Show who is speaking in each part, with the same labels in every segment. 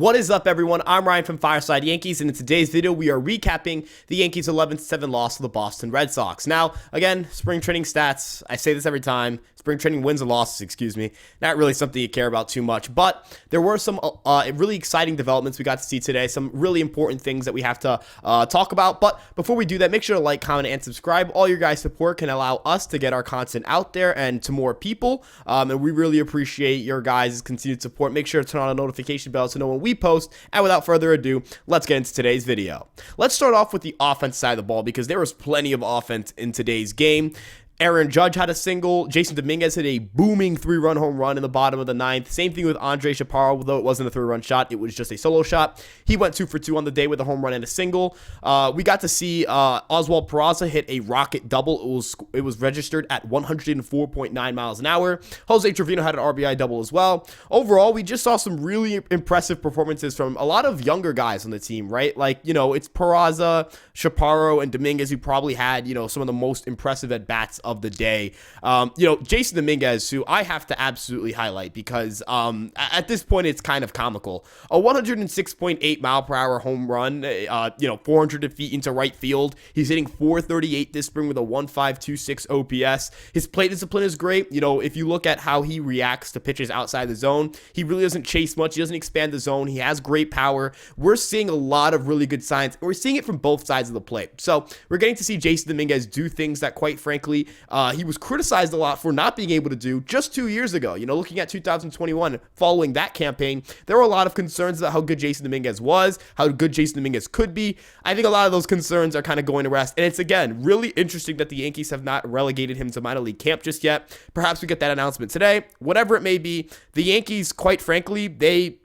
Speaker 1: What is up, everyone? I'm Ryan from Fireside Yankees, and in today's video, we are recapping the Yankees' 11-7 loss to the Boston Red Sox. Now, again, spring training stats, I say this every time, spring training wins and losses, not really something you care about too much, but there were some really exciting developments we got to see today, some really important things that we have to talk about. But before we do that, make sure to like, comment, and subscribe. All your guys' support can allow us to get our content out there and to more people, and we really appreciate your guys' continued support. Make sure to turn on a notification bell to know when we post. And without further ado, let's get into today's video. Let's start off with the offense side of the ball because there was plenty of offense in today's game. Aaron Judge had a single. Jason Dominguez hit a booming 3-run home run in the bottom of the ninth. Same thing with Andre Chaparro, though it wasn't a 3-run shot. It was just a solo shot. He went 2 for 2 on the day with a home run and a single. We got to see Oswald Peraza hit a rocket double. It was registered at 104.9 miles an hour. Jose Trevino had an RBI double as well. Overall, we just saw some really impressive performances from a lot of younger guys on the team, right? Like, it's Peraza, Chaparro, and Dominguez who probably had, some of the most impressive at-bats of the day. Jason Dominguez, who I have to absolutely highlight because at this point it's kind of comical. A 106.8 mile per hour home run, 400 feet into right field. He's hitting 438 this spring with a 1.526 OPS. His plate discipline is great. If you look at how he reacts to pitches outside the zone, he really doesn't chase much. He doesn't expand the zone. He has great power. We're seeing a lot of really good signs, and we're seeing it from both sides of the plate. So we're getting to see Jason Dominguez do things that, quite frankly, he was criticized a lot for not being able to do just 2 years ago. Looking at 2021, following that campaign, there were a lot of concerns about how good Jason Dominguez was, how good Jason Dominguez could be. I think a lot of those concerns are kind of going to rest. And it's, again, really interesting that the Yankees have not relegated him to minor league camp just yet. Perhaps we get that announcement today. Whatever it may be, the Yankees, quite frankly, they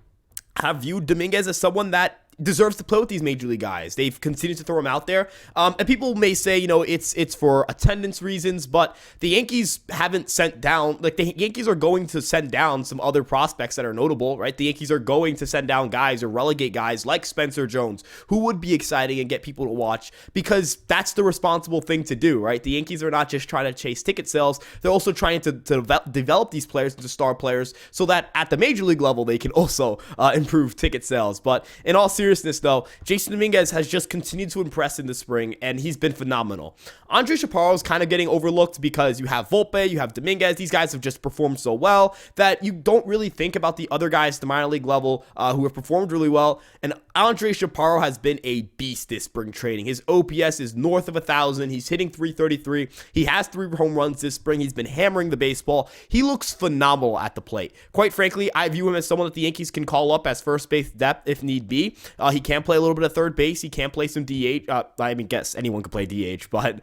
Speaker 1: have viewed Dominguez as someone that deserves to play with these major league guys. They've continued to throw him out there. And people may say, it's for attendance reasons, but the Yankees haven't sent down, the Yankees are going to send down some other prospects that are notable, right? The Yankees are going to send down guys or relegate guys like Spencer Jones, who would be exciting and get people to watch because that's the responsible thing to do, right? The Yankees are not just trying to chase ticket sales. They're also trying to develop these players into star players so that at the major league level, they can also improve ticket sales. But in all seriousness, though, Jason Dominguez has just continued to impress in the spring, and he's been phenomenal. Andre Chaparro is kind of getting overlooked because you have Volpe, you have Dominguez. These guys have just performed so well that you don't really think about the other guys at the minor league level who have performed really well. And Andre Chaparro has been a beast this spring training. His OPS is north of 1,000. He's hitting 333. He has 3 home runs this spring. He's been hammering the baseball. He looks phenomenal at the plate. Quite frankly, I view him as someone that the Yankees can call up as first base depth if need be. He can play a little bit of third base. He can play some DH. Guess anyone can play DH, but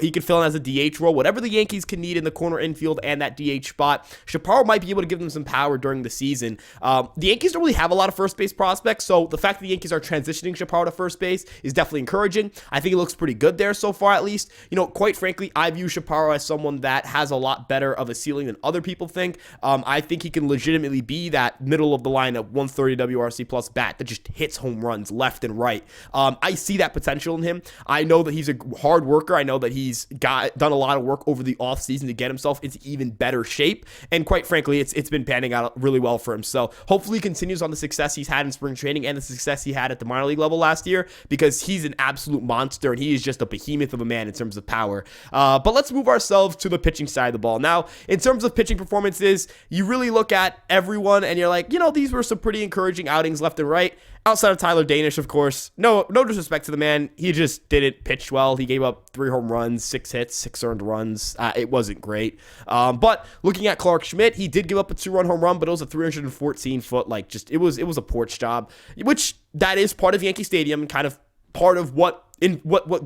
Speaker 1: he can fill in as a DH role. Whatever the Yankees can need in the corner infield and that DH spot, Chaparro might be able to give them some power during the season. The Yankees don't really have a lot of first base prospects, so the fact that the Yankees are transitioning Chaparro to first base is definitely encouraging. I think he looks pretty good there so far, at least. Quite frankly, I view Chaparro as someone that has a lot better of a ceiling than other people think. I think he can legitimately be that middle of the line of 130 WRC plus bat that just hits home runs left and right. I see that potential in him. I know that he's a hard worker. I know that he's done a lot of work over the offseason to get himself into even better shape. And quite frankly, it's been panning out really well for him. So hopefully he continues on the success he's had in spring training and the success he had at the minor league level last year because he's an absolute monster and he is just a behemoth of a man in terms of power. But let's move ourselves to the pitching side of the ball. Now, in terms of pitching performances, you really look at everyone and you're like, these were some pretty encouraging outings left and right. Outside of Tyler Danish, of course, no disrespect to the man. He just didn't pitch well. He gave up 3 home runs, 6 hits, 6 earned runs. It wasn't great. But looking at Clark Schmidt, he did give up a 2-run home run, but it was a 314-foot, it was a porch job, which that is part of Yankee Stadium and kind of part of what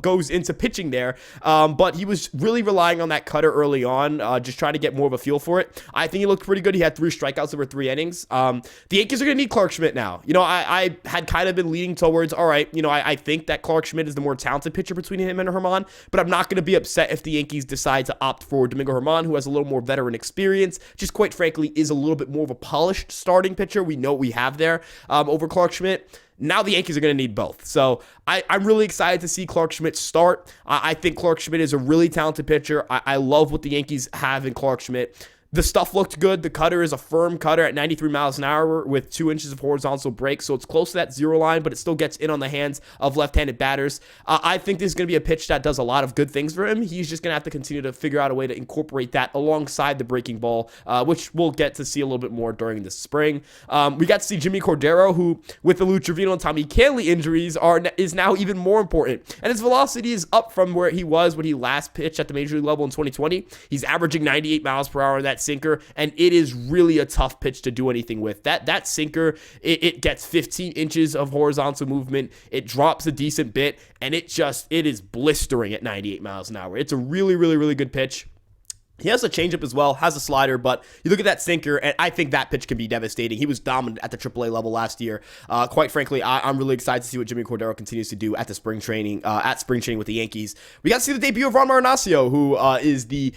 Speaker 1: goes into pitching there, but he was really relying on that cutter early on, just trying to get more of a feel for it. I think he looked pretty good. He had 3 strikeouts over 3 innings. The Yankees are going to need Clark Schmidt now. I had kind of been leaning towards, all right, I think that Clark Schmidt is the more talented pitcher between him and Herman, but I'm not going to be upset if the Yankees decide to opt for Domingo Herman, who has a little more veteran experience, just quite frankly is a little bit more of a polished starting pitcher. We know what we have there over Clark Schmidt. Now the Yankees are going to need both. So I'm really excited to see Clark Schmidt start. I think Clark Schmidt is a really talented pitcher. I love what the Yankees have in Clark Schmidt. The stuff looked good. The cutter is a firm cutter at 93 miles an hour with 2 inches of horizontal break, so it's close to that zero line, but it still gets in on the hands of left-handed batters. I think this is going to be a pitch that does a lot of good things for him. He's just going to have to continue to figure out a way to incorporate that alongside the breaking ball, which we'll get to see a little bit more during the spring. We got to see Jimmy Cordero, who, with the Lou Trevino and Tommy Kahnle injuries, is now even more important. And his velocity is up from where he was when he last pitched at the major league level in 2020. He's averaging 98 miles per hour in that sinker, and it is really a tough pitch to do anything with. That sinker, it gets 15 inches of horizontal movement, it drops a decent bit, and it is blistering at 98 miles an hour. It's a really, really, really good pitch. He has a changeup as well, has a slider, but you look at that sinker, and I think that pitch can be devastating. He was dominant at the AAA level last year. Quite frankly, I'm really excited to see what Jimmy Cordero continues to do at spring training with the Yankees. We got to see the debut of Ron Marinaccio, who is the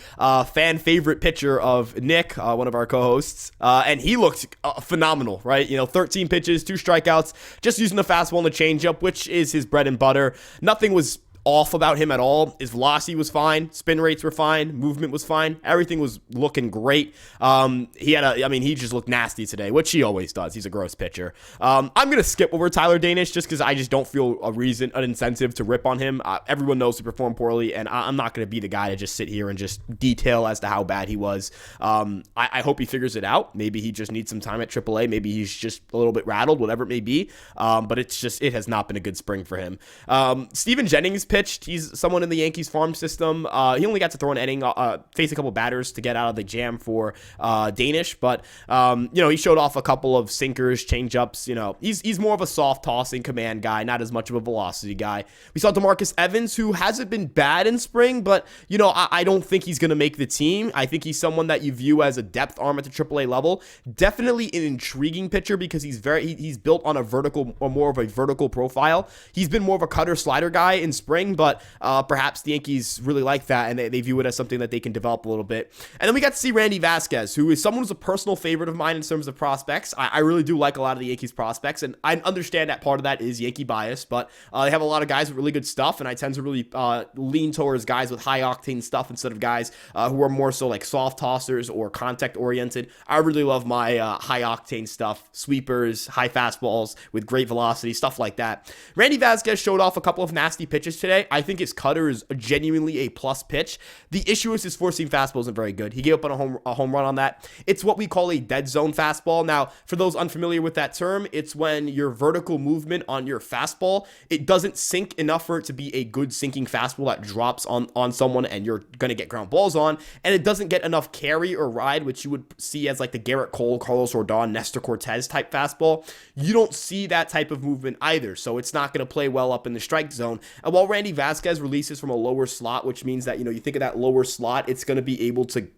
Speaker 1: fan favorite pitcher of Nick, one of our co-hosts, and he looked phenomenal, right? 13 pitches, 2 strikeouts, just using the fastball and the changeup, which is his bread and butter. Nothing was off about him at all. His velocity was fine, spin rates were fine, movement was fine, everything was looking great. He just looked nasty today, which he always does. He's a gross pitcher. I'm gonna skip over Tyler Danish just because I just don't feel an incentive to rip on him. Everyone knows he performed poorly, and I'm not gonna be the guy to just sit here and just detail as to how bad he was. I hope he figures it out. Maybe he just needs some time at AAA. Maybe he's just a little bit rattled, whatever it may be. But it has not been a good spring for him. Steven Jennings pitched. He's someone in the Yankees farm system. He only got to throw an inning, face a couple batters to get out of the jam for Danish, but he showed off a couple of sinkers, changeups. He's more of a soft tossing command guy, not as much of a velocity guy. We saw DeMarcus Evans, who hasn't been bad in spring, but I don't think he's going to make the team. I think he's someone that you view as a depth arm at the AAA level. Definitely an intriguing pitcher because he's built on a vertical, or more of a vertical profile. He's been more of a cutter slider guy in spring, but perhaps the Yankees really like that, and they view it as something that they can develop a little bit. And then we got to see Randy Vasquez, who is someone who's a personal favorite of mine in terms of prospects. I really do like a lot of the Yankees prospects, and I understand that part of that is Yankee bias, but they have a lot of guys with really good stuff, and I tend to really lean towards guys with high octane stuff instead of guys who are more so like soft tossers or contact oriented. I really love my high octane stuff, sweepers, high fastballs with great velocity, stuff like that. Randy Vasquez showed off a couple of nasty pitches today. I think his cutter is genuinely a plus pitch. The issue is his four-seam fastball isn't very good. He gave up on a home run on that. It's what we call a dead zone fastball. Now, for those unfamiliar with that term, it's when your vertical movement on your fastball, it doesn't sink enough for it to be a good sinking fastball that drops on someone and you're going to get ground balls on, and it doesn't get enough carry or ride, which you would see as like the Garrett Cole, Carlos Rodon, Nestor Cortez type fastball. You don't see that type of movement either, so it's not going to play well up in the strike zone. And while Randy Vasquez releases from a lower slot, which means that, you think of that lower slot, it's going to be able to,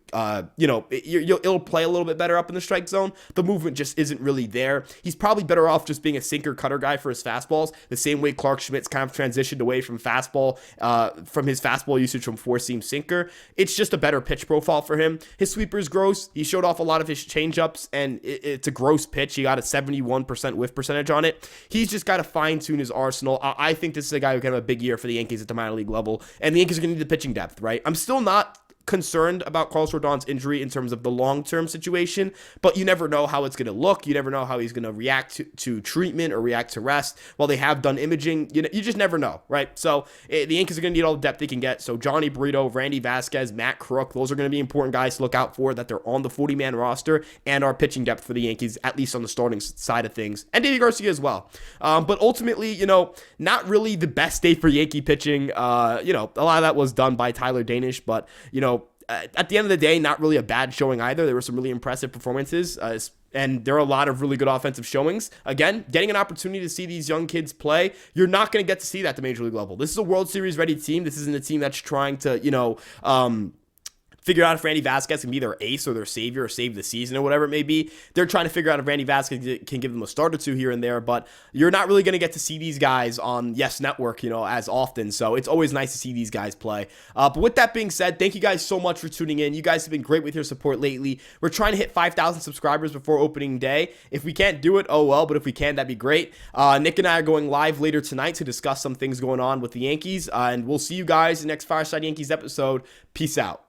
Speaker 1: it'll play a little bit better up in the strike zone. The movement just isn't really there. He's probably better off just being a sinker cutter guy for his fastballs, the same way Clark Schmidt's kind of transitioned away from from his fastball usage from four-seam sinker. It's just a better pitch profile for him. His sweeper is gross. He showed off a lot of his changeups, and it's a gross pitch. He got a 71% whiff percentage on it. He's just got to fine-tune his arsenal. I think this is a guy who can have a big year for the Yankees at the minor league level, and the Yankees are going to need the pitching depth, right? I'm still not concerned about Carlos Rodon's injury in terms of the long-term situation, but you never know how it's going to look. You never know how he's going to react to treatment or react to rest. While they have done imaging, you just never know, right? So the Yankees are going to need all the depth they can get. So Johnny Brito, Randy Vasquez, Matt Crook, those are going to be important guys to look out for, that they're on the 40-man roster and are pitching depth for the Yankees, at least on the starting side of things, and Deivi Garcia as well. But ultimately, not really the best day for Yankee pitching. A lot of that was done by Tyler Danish, but, at the end of the day, not really a bad showing either. There were some really impressive performances, and there are a lot of really good offensive showings. Again, getting an opportunity to see these young kids play, you're not going to get to see that at the major league level. This is a World Series ready team. This isn't a team that's trying to, figure out if Randy Vasquez can be their ace or their savior or save the season or whatever it may be. They're trying to figure out if Randy Vasquez can give them a start or two here and there, but you're not really going to get to see these guys on Yes Network, as often. So it's always nice to see these guys play. But with that being said, thank you guys so much for tuning in. You guys have been great with your support lately. We're trying to hit 5,000 subscribers before opening day. If we can't do it, oh well, but if we can, that'd be great. Nick and I are going live later tonight to discuss some things going on with the Yankees, and we'll see you guys in the next Fireside Yankees episode. Peace out.